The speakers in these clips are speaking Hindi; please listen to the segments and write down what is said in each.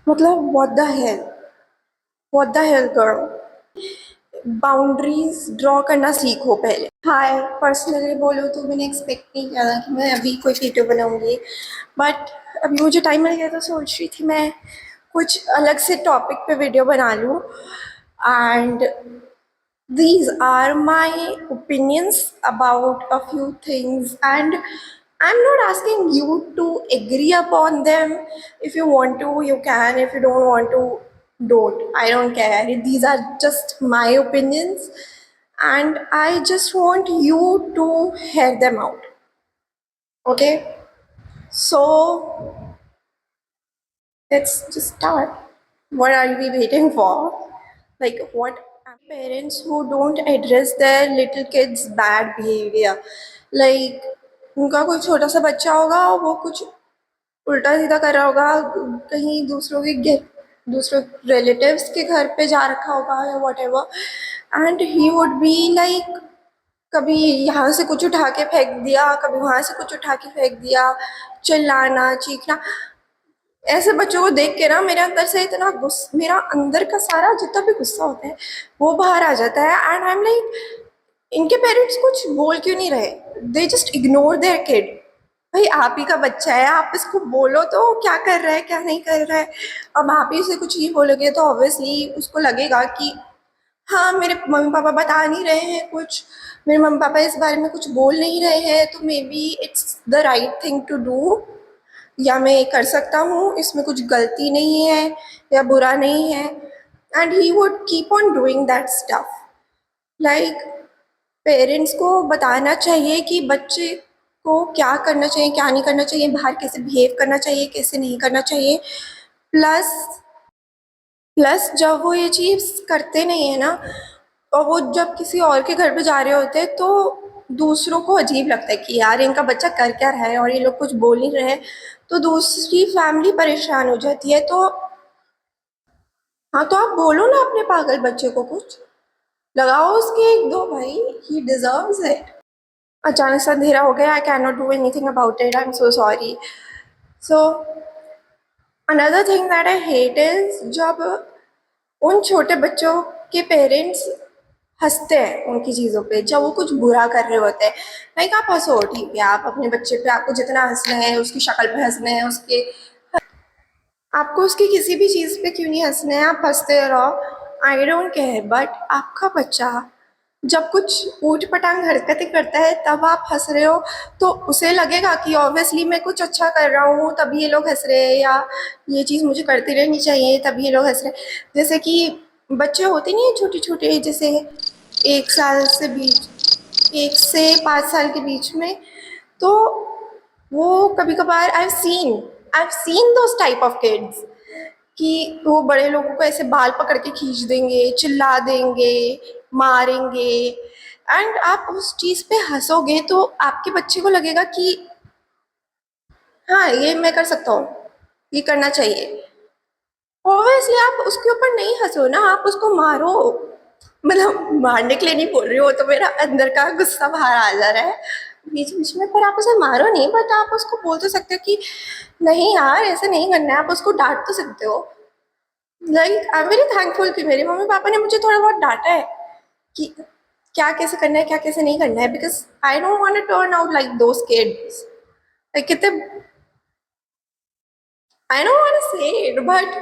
मतलब what the hell girl. Boundaries draw करना सीखो पहले। हाय, पर्सनली बोलो तो मैंने एक्सपेक्ट नहीं किया था कि मैं अभी कोई वीडियो बनाऊंगी, बट अभी मुझे टाइम मिल गया तो सोच रही थी मैं कुछ अलग से टॉपिक पे वीडियो बना लूँ। And these are my opinions about a few things, and I'm not asking you to agree upon them. If you want to, you can. If you don't want to, don't. I don't care. These are just my opinions, and I just want you to hear them out. Okay, so let's just start. What are we waiting for? Like, what parents who don't address their little kids' bad behavior? Like, उनका कोई छोटा सा बच्चा होगा, वो कुछ उल्टा सीधा कर रहा होगा, कहीं दूसरों रिलेटिव्स के घर पे जा रखा होगा या what ever, and he would be like, कभी यहाँ से कुछ उठा के फेंक दिया, कभी वहाँ से कुछ उठा के फेंक दिया, चिल्लाना चीखना। ऐसे बच्चों को देख के ना मेरे अंदर से इतना गुस्सा, मेरा अंदर का सारा जितना भी गुस्सा होता है वो बाहर आ जाता है। एंड आई एम लाइक, इनके पेरेंट्स कुछ बोल क्यों नहीं रहे? They just ignore their kid. भाई आप ही का बच्चा है, आप इसको बोलो तो क्या कर रहा है क्या नहीं कर रहा है। अब आप ही से कुछ नहीं बोलोगे तो ऑब्वियसली उसको लगेगा कि हाँ, मेरे मम्मी पापा बता नहीं रहे हैं कुछ, मेरे मम्मी पापा इस बारे में कुछ बोल नहीं रहे हैं, तो maybe it's the right thing to do, या मैं ये कर सकता हूँ, इसमें कुछ गलती नहीं है या बुरा नहीं है। And he would keep on doing that stuff. Like, parents को बताना चाहिए कि बच्चे को क्या करना चाहिए क्या नहीं करना चाहिए, बाहर कैसे बिहेव करना चाहिए कैसे नहीं करना चाहिए। प्लस प्लस जब वो ये चीज़ करते नहीं है ना, और वो जब किसी और के घर पे जा रहे होते हैं तो दूसरों को अजीब लगता है कि यार इनका बच्चा कर क्या रहा है और ये लोग कुछ बोल नहीं रहे हैं, तो दूसरी फैमिली परेशान हो जाती है। तो हाँ, तो आप बोलो ना अपने पागल बच्चे को, कुछ लगाओ उसके एक दो, भाई, ही डिजर्व्स इट। अचानक से अंधेरा हो गया, I can not do anything about it, I am so sorry. So another thing that I hate is जब उन छोटे बच्चों के पेरेंट्स हंसते हैं उनकी चीज़ों पे जब वो कुछ बुरा कर रहे होते हैं। लाइक, आप हंसो ठीक है, आप अपने बच्चे पे आपको जितना हंसना है, उसकी शक्ल पे हंसना है, उसके आपको उसकी किसी भी चीज़ पे क्यों नहीं हंसना है, आप हंसते रहो, आई डोंट केयर। बट आपका बच्चा जब कुछ ऊट पटांग हरकतें करता है तब आप हंस रहे हो, तो उसे लगेगा कि ऑब्वियसली मैं कुछ अच्छा कर रहा हूँ तभी ये लोग हंस रहे हैं, या ये चीज़ मुझे करती रहनी चाहिए तभी ये लोग हंस रहे हैं। जैसे कि बच्चे होते नहीं है छोटे छोटे, जैसे 1 से 5 साल के बीच में, तो वो कभी कभार I have seen those type of kids कि वो बड़े लोगों को ऐसे बाल पकड़ के खींच देंगे, चिल्ला देंगे, मारेंगे। एंड आप उस चीज़ पे हंसोगे तो आपके बच्चे को लगेगा कि हाँ, ये मैं कर सकता हूँ, ये करना चाहिए। ऑब्वियसली आप उसके ऊपर नहीं हंसो ना, आप उसको मारो। मतलब मारने के लिए नहीं बोल रही हो, तो मेरा अंदर का गुस्सा बाहर आ जा रहा है बीच बीच में, पर आप उसे मारो नहीं, बट आप उसको बोल तो सकते हो कि नहीं यार ऐसे नहीं करना है, आप उसको डांट तो सकते हो। Like, I am very thankful कि मेरे मम्मी पापा ने मुझे थोड़ा बहुत डांटा है कि क्या कैसे करना है क्या कैसे नहीं करना है, because I don't want to turn out like those kids. Like, कितने, I don't want to say it, but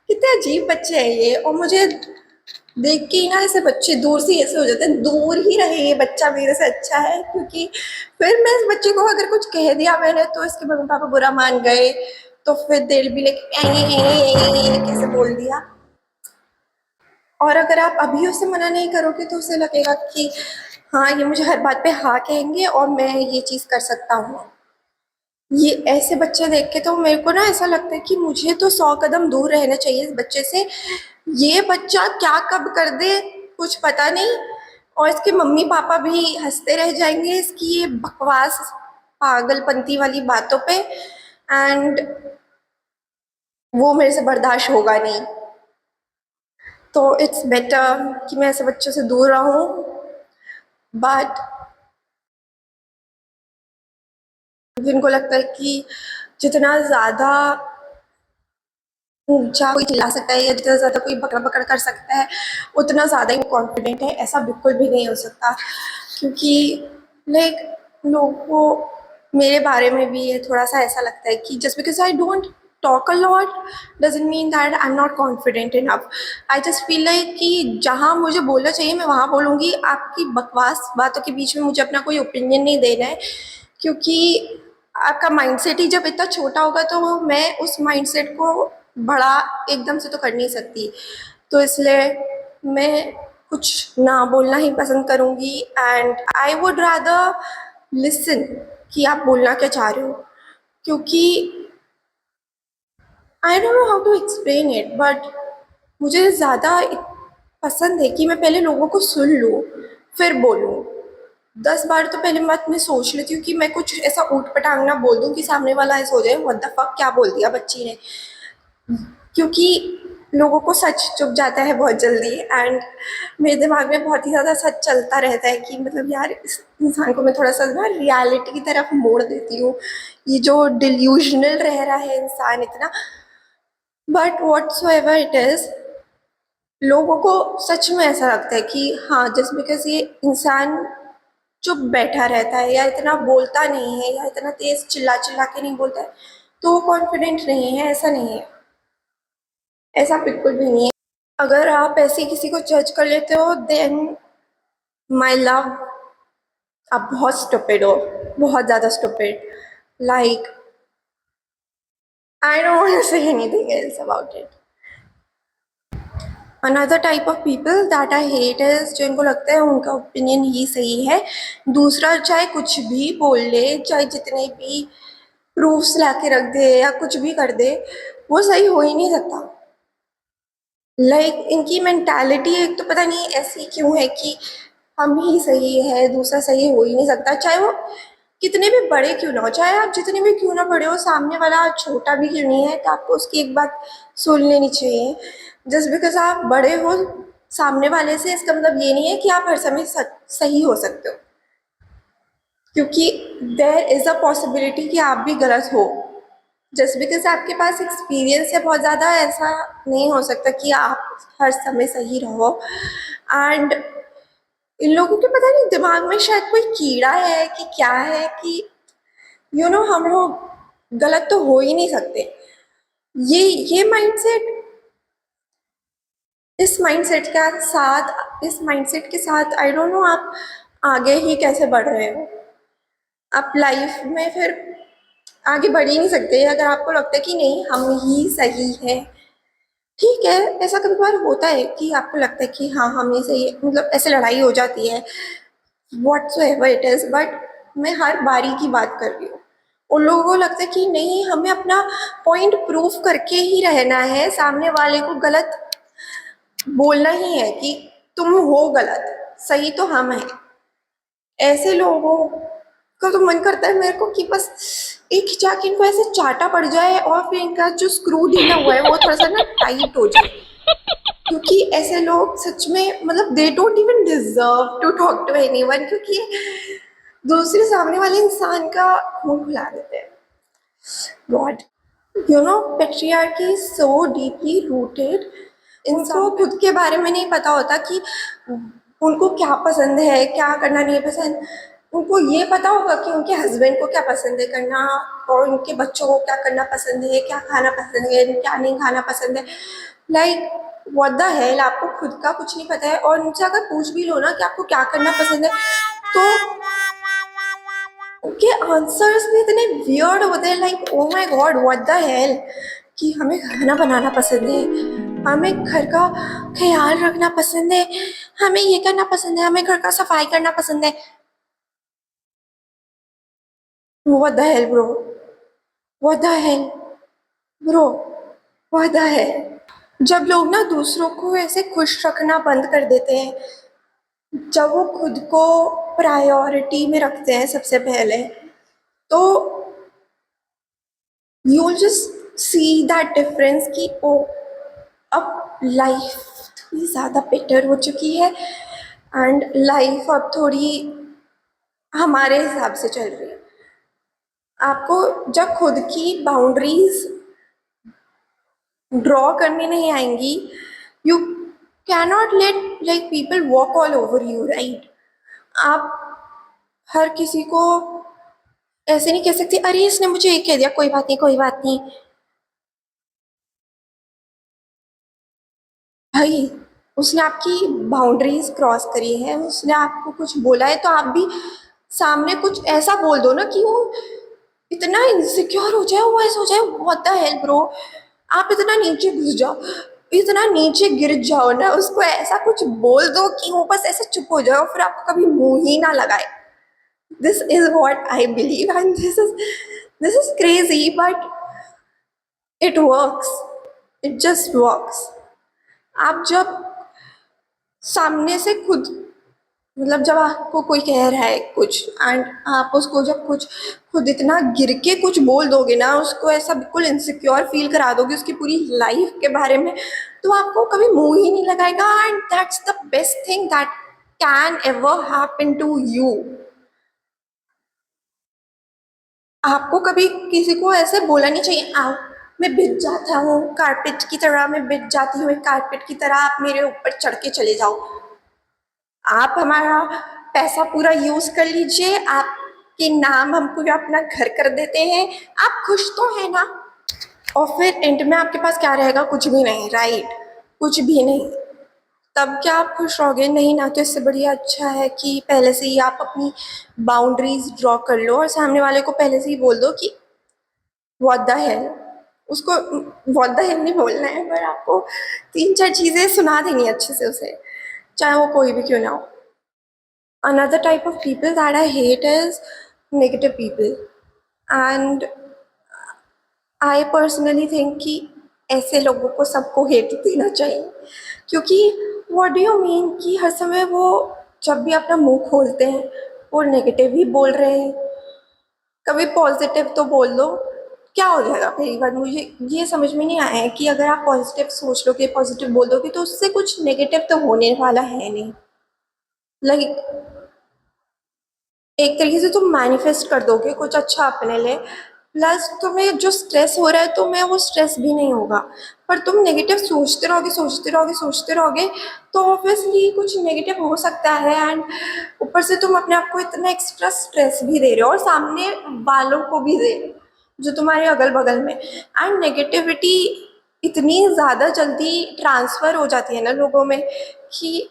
कितने अजीब बच्चे हैं ये। और मुझे देख के ही ना ऐसे बच्चे दूर से ऐसे हो जाते हैं, दूर ही रहे ये बच्चा मेरे से अच्छा है, क्योंकि फिर मैं इस बच्चे को अगर कुछ कह दिया मैंने तो इसके मम्मी पापा बुरा मान गए, तो फिर दिल भी लाइक कैसे बोल दिया। और अगर आप अभी उसे मना नहीं करोगे तो उसे लगेगा कि हाँ, ये मुझे हर बात पे हाँ कहेंगे और मैं ये चीज़ कर सकता हूँ। ये ऐसे बच्चे देख के तो मेरे को ना ऐसा लगता है कि मुझे तो 100 कदम दूर रहना चाहिए इस बच्चे से। ये बच्चा क्या कब कर दे कुछ पता नहीं, और इसके मम्मी पापा भी हंसते रह जाएंगे इसकी ये बकवास पागलपंती वाली बातों पे। एंड वो मेरे से बर्दाश्त होगा नहीं, तो इट्स बेटर कि मैं ऐसे बच्चों से दूर रहूं। बट जिनको लगता है कि जितना ज़्यादा ऊंचा कोई चिल्ला सकता है या जितना ज़्यादा कोई पकड़ पकड़ कर सकता है उतना ज़्यादा ही कॉन्फिडेंट है, ऐसा बिल्कुल भी नहीं हो सकता। क्योंकि लाइक लोगों को मेरे बारे में भी ये थोड़ा सा ऐसा लगता है कि just because I don't talk a lot doesn't mean that I am not confident enough. I just feel like कि जहाँ मुझे बोलना चाहिए मैं वहाँ बोलूँगी, आपकी बकवास बातों के बीच में मुझे अपना कोई ओपिनियन नहीं देना है। क्योंकि आपका माइंडसेट ही जब इतना छोटा होगा तो मैं उस माइंडसेट को बड़ा एकदम से तो कर नहीं सकती। तो इसलिए मैं कुछ ना बोलना ही पसंद करूँगी and I would rather listen कि आप बोलना क्या चाह रहे हो। क्योंकि I don't know how to explain it but मुझे ज़्यादा पसंद है कि मैं पहले लोगों को सुन लूँ फिर बोलूँ। 10 बार तो पहले मैं सोच लेती हूँ कि मैं कुछ ऐसा ऊट पटांग ना बोल दूँ कि सामने वाला ऐसा हो जाए व्हाट द फक क्या बोल दिया बच्ची ने। क्योंकि लोगों को सच चुभ जाता है बहुत जल्दी एंड मेरे दिमाग में बहुत ही ज़्यादा सच चलता रहता है कि मतलब यार इस इंसान को मैं थोड़ा सा ना रियलिटी की तरफ मोड़ देती हूँ। ये जो डिल्यूजनल रह रहा है इंसान इतना, बट व्हाट्सोएवर इट इज़, लोगों को सच में ऐसा लगता है कि हाँ जस्ट बिकॉज ये इंसान चुप बैठा रहता है या इतना बोलता नहीं है या इतना तेज चिल्ला चिल्ला के नहीं बोलता है तो वो कॉन्फिडेंट नहीं है। ऐसा नहीं है, ऐसा बिल्कुल भी नहीं है। अगर आप ऐसे किसी को जज कर लेते हो देन माय लव आप बहुत स्टूपिड हो, बहुत ज़्यादा stupid. Like I don't want to say anything else about it. Another type of people that I hate is जो इनको लगता है उनका ओपिनियन ही सही है, दूसरा चाहे कुछ भी बोल ले, चाहे जितने भी प्रूफ्स ला के रख दे या कुछ भी कर दे, वो सही हो ही नहीं सकता। इनकी मेंटालिटी एक तो पता नहीं ऐसी क्यों है कि हम ही सही है, दूसरा सही हो ही नहीं सकता। चाहे वो कितने भी बड़े क्यों ना हो, चाहे आप जितने भी क्यों ना बड़े हो, सामने वाला छोटा भी क्यों नहीं है, तो आपको उसकी एक बात सुन लेनी चाहिए। जस्ट बिकॉज आप बड़े हो सामने वाले से इसका मतलब ये नहीं है कि आप हर समय सही हो सकते हो। क्योंकि देयर इज़ अ पॉसिबिलिटी कि आप भी गलत हो। जस्ट बिकॉज आपके पास एक्सपीरियंस है बहुत ज़्यादा, ऐसा नहीं हो सकता कि आप हर समय सही रहो। एंड इन लोगों के पता नहीं दिमाग में शायद कोई कीड़ा है कि क्या है कि हम लोग गलत तो हो ही नहीं सकते। ये माइंडसेट, इस माइंडसेट के साथ आई डोंट नो आप आगे ही कैसे बढ़ रहे हो। आप लाइफ में फिर आगे बढ़ ही नहीं सकते अगर आपको लगता है कि नहीं हम ही सही है। ठीक है, ऐसा कभी बार होता है कि आपको लगता है कि हाँ हम ही सही है, मतलब ऐसे लड़ाई हो जाती है व्हाटसोएवर इट इज़, बट मैं हर बारी की बात कर रही हूँ। उन लोगों को लगता है कि नहीं हमें अपना पॉइंट प्रूफ करके ही रहना है, सामने वाले को गलत बोलना ही है कि तुम हो गलत, सही तो हम हैं। ऐसे लोगों का तो मन करता है मेरे को कि बस एक खिंचा के इनको ऐसे चाटा पड़ जाए और फिर इनका जो स्क्रू ढीला हुआ है वो थोड़ा सा ना टाइट हो जाए। क्योंकि ऐसे लोग सच में मतलब they don't even deserve to talk to anyone, क्योंकि दूसरे सामने वाले इंसान का खून खुला देते हैं। God, patriarchy is so deeply rooted. इनको खुद के बारे में नहीं पता होता कि उनको क्या पसंद है क्या करना नहीं पसंद। उनको ये पता होगा कि उनके हस्बैंड को क्या पसंद है करना और उनके बच्चों को क्या करना पसंद है, क्या खाना पसंद है, क्या नहीं खाना पसंद है। लाइक व्हाट द हेल, आपको खुद का कुछ नहीं पता है और उनसे अगर पूछ भी लो ना कि आपको क्या करना पसंद है तो उनके आंसर्स भी इतने वियर्ड होते हैं। Like oh my God what the hell, कि हमें खाना बनाना पसंद है, हमें घर का ख्याल रखना पसंद है, हमें ये करना पसंद है, हमें घर का सफाई करना पसंद है। What the hell bro, what the hell bro, what the hell. जब लोग ना दूसरों को ऐसे खुश रखना बंद कर देते हैं, जब वो खुद को प्रायोरिटी में रखते हैं सबसे पहले, तो you will just see that difference कि ओ अब लाइफ थोड़ी ज़्यादा बेटर हो चुकी है एंड लाइफ अब थोड़ी हमारे हिसाब से चल रही है। आपको जब खुद की बाउंड्रीज ड्रॉ करने नहीं आएंगी, you cannot let like people walk all over you, right? आप हर किसी को ऐसे नहीं कह सकती, अरे इसने मुझे ये कह दिया, कोई बात नहीं कोई बात नहीं। भाई, उसने आपकी बाउंड्रीज क्रॉस करी है, उसने आपको कुछ बोला है, तो आप भी सामने कुछ ऐसा बोल दो ना कि वो इतना इनसिक्योर हो जाए, वो ऐसा हो जाए, व्हाट द हेल ब्रो। आप इतना नीचे घुस जाओ, इतना नीचे गिर जाओ ना, उसको ऐसा कुछ बोल दो कि वो बस ऐसे चुप हो जाओ, फिर आपको कभी मुंह ही ना लगाए। This is what I believe, and this is crazy, but it works, it just works. आप जब सामने से खुद, मतलब जब आपको कोई कह रहा है कुछ, एंड आप उसको जब कुछ खुद इतना गिर के कुछ बोल दोगे ना, उसको ऐसा बिल्कुल इनसिक्योर फील करा दोगे उसकी पूरी लाइफ के बारे में, तो आपको कभी मुंह ही नहीं लगाएगा, and that's the best thing that can ever happen to you. आपको कभी किसी को ऐसे बोला नहीं चाहिए, आओ मैं बिछ जाता हूँ कारपेट की तरह, मैं बिछ जाती हूँ एक कारपेट की तरह, आप मेरे ऊपर चढ़ के चले जाओ। आप हमारा पैसा पूरा यूज कर लीजिए, आपके नाम हम पूरा अपना घर कर देते हैं, आप खुश तो है ना? और फिर एंड में आपके पास क्या रहेगा? कुछ भी नहीं, राइट? कुछ भी नहीं। तब क्या आप खुश रहोगे? नहीं ना। तो इससे बढ़िया अच्छा है कि पहले से ही आप अपनी बाउंड्रीज ड्रॉ कर लो, और सामने वाले को पहले से ही बोल दो कि व्हाट द हेल। उसको व्हाट द हेल नहीं बोलना है, पर आपको तीन चार चीजें सुना देनी है अच्छे से उसे, चाहे वो कोई भी क्यों ना हो। Another type of people that I hate is negative people. And I personally think कि ऐसे लोगों को सबको हेट देना चाहिए, क्योंकि व्हाट डू यू मीन कि हर समय वो जब भी अपना मुंह खोलते हैं वो नेगेटिव ही बोल रहे हैं। कभी पॉजिटिव तो बोल दो, क्या हो जाएगा? पहली बात मुझे ये समझ में नहीं आया है कि अगर आप पॉजिटिव सोच लोगे, पॉजिटिव बोल दोगे, तो उससे कुछ नेगेटिव तो होने वाला है नहीं। लाइक एक तरीके से तुम मैनिफेस्ट कर दोगे कुछ अच्छा अपने लिए, प्लस तुम्हें जो स्ट्रेस हो रहा है तुम्हें वो स्ट्रेस भी नहीं होगा। पर तुम नेगेटिव सोचते रहोगे सोचते रहोगे सोचते रहोगे, तो ऑब्वियसली कुछ नेगेटिव हो सकता है, एंड ऊपर से तुम अपने आप को इतना एक्स्ट्रा स्ट्रेस भी दे रहे हो और सामने वालों को भी दे रहे हो जो तुम्हारे अगल बगल में। एंड नेगेटिविटी इतनी ज़्यादा जल्दी ट्रांसफ़र हो जाती है ना लोगों में, कि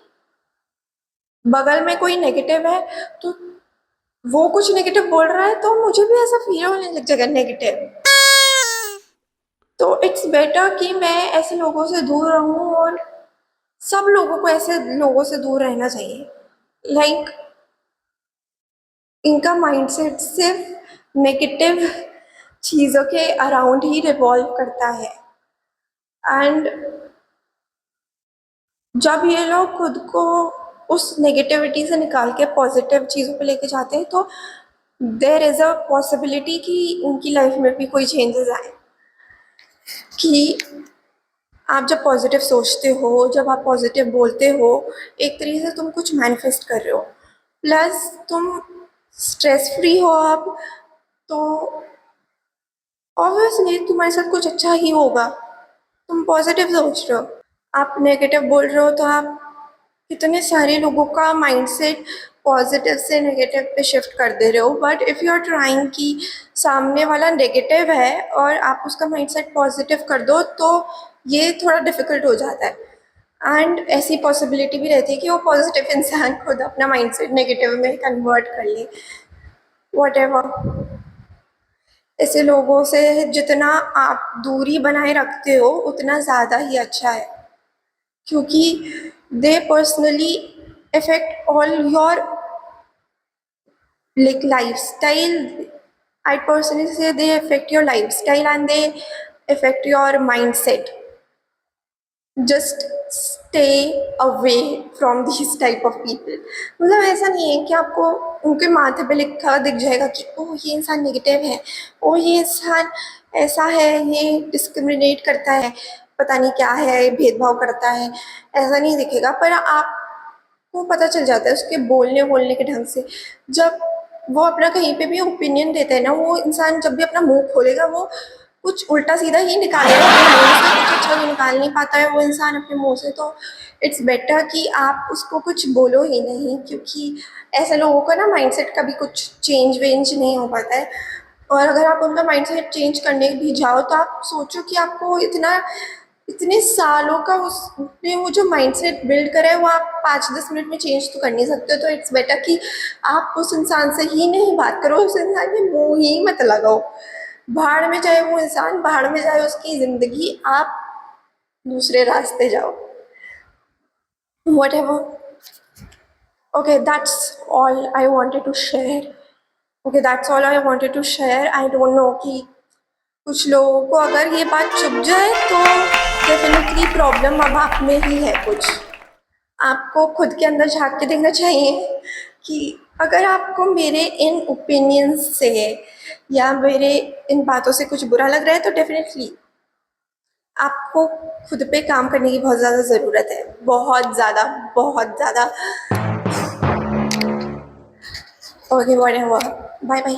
बगल में कोई नेगेटिव है तो वो कुछ नेगेटिव बोल रहा है तो मुझे भी ऐसा फील होने लग जाएगा नेगेटिव। तो इट्स बेटर कि मैं ऐसे लोगों से दूर रहूं, और सब लोगों को ऐसे लोगों से दूर रहना चाहिए। लाइक इनका माइंडसेट सिर्फ नेगेटिव चीज़ों के अराउंड ही रिवॉल्व करता है, एंड जब ये लोग खुद को उस नेगेटिविटी से निकाल के पॉजिटिव चीज़ों पे लेके जाते हैं, तो देर इज़ अ पॉसिबिलिटी कि उनकी लाइफ में भी कोई चेंजेस आए। कि आप जब पॉजिटिव सोचते हो, जब आप पॉजिटिव बोलते हो, एक तरीके से तुम कुछ मैनिफेस्ट कर रहे हो, प्लस तुम स्ट्रेस फ्री हो अब, तो ऑब्वियसली तुम्हारे साथ कुछ अच्छा ही होगा। तुम पॉजिटिव सोच रहे हो, आप नेगेटिव बोल रहे हो, तो आप कितने सारे लोगों का माइंडसेट पॉजिटिव से नेगेटिव पे शिफ्ट कर दे रहे हो। But if you are trying कि सामने वाला नेगेटिव है और आप उसका माइंडसेट पॉजिटिव कर दो, तो ये थोड़ा डिफ़िकल्ट हो जाता है, एंड ऐसी पॉसिबिलिटी भी रहती है कि वो पॉजिटिव इंसान खुद अपना माइंडसेट नेगेटिव में कन्वर्ट कर ले। वॉट एवर, ऐसे लोगों से जितना आप दूरी बनाए रखते हो उतना ज़्यादा ही अच्छा है, क्योंकि they personally affect all your like lifestyle. I personally say they affect your lifestyle and they affect your mindset. Just stay away from these type of people. मतलब ऐसा नहीं है कि आपको उनके माथे पे लिखा दिख जाएगा कि ओह ये इंसान नेगेटिव है, ओह ये इंसान ऐसा है, ये डिस्क्रिमिनेट करता है, पता नहीं क्या है, भेदभाव करता है, ऐसा नहीं दिखेगा। पर आपको पता चल जाता है उसके बोलने बोलने के ढंग से। जब वो अपना कहीं पे भी ओपिनियन देता है ना, वो इंसान जब भी अपना मुंह खोलेगा वो कुछ उल्टा सीधा ही निकालेगा अपने मुंह से, कुछ अच्छा तो निकाल नहीं पाता है वो इंसान अपने मुंह से, तो इट्स बेटर कि आप उसको कुछ बोलो ही नहीं, क्योंकि ऐसे लोगों का ना माइंडसेट कभी कुछ चेंज वेंज नहीं हो पाता है। और अगर आप उनका माइंडसेट चेंज करने भी जाओ तो आप सोचो कि आपको इतने सालों का उसने वो जो माइंडसेट बिल्ड करा है वो आप 5-10 मिनट में चेंज तो कर नहीं सकते हो। तो इट्स बेटर कि आप उस इंसान से ही नहीं बात करो, उस इंसान के मुंह ही मत लगाओ। भाड़ में जाए वो इंसान, भाड़ में जाए उसकी ज़िंदगी, आप दूसरे रास्ते जाओ। Whatever. Okay, that's all I wanted to share. Okay, that's all I wanted to share. I don't know कि कुछ लोगों को अगर ये बात चुभ जाए तो डेफिनेटली प्रॉब्लम अब आप में ही है कुछ। आपको खुद के अंदर झाँक के देखना चाहिए कि अगर आपको मेरे इन ओपिनियंस से या मेरे इन बातों से कुछ बुरा लग रहा है तो डेफिनेटली आपको खुद पे काम करने की बहुत ज़्यादा ज़रूरत है, बहुत ज़्यादा, बहुत ज़्यादा। Okay, whatever, bye bye.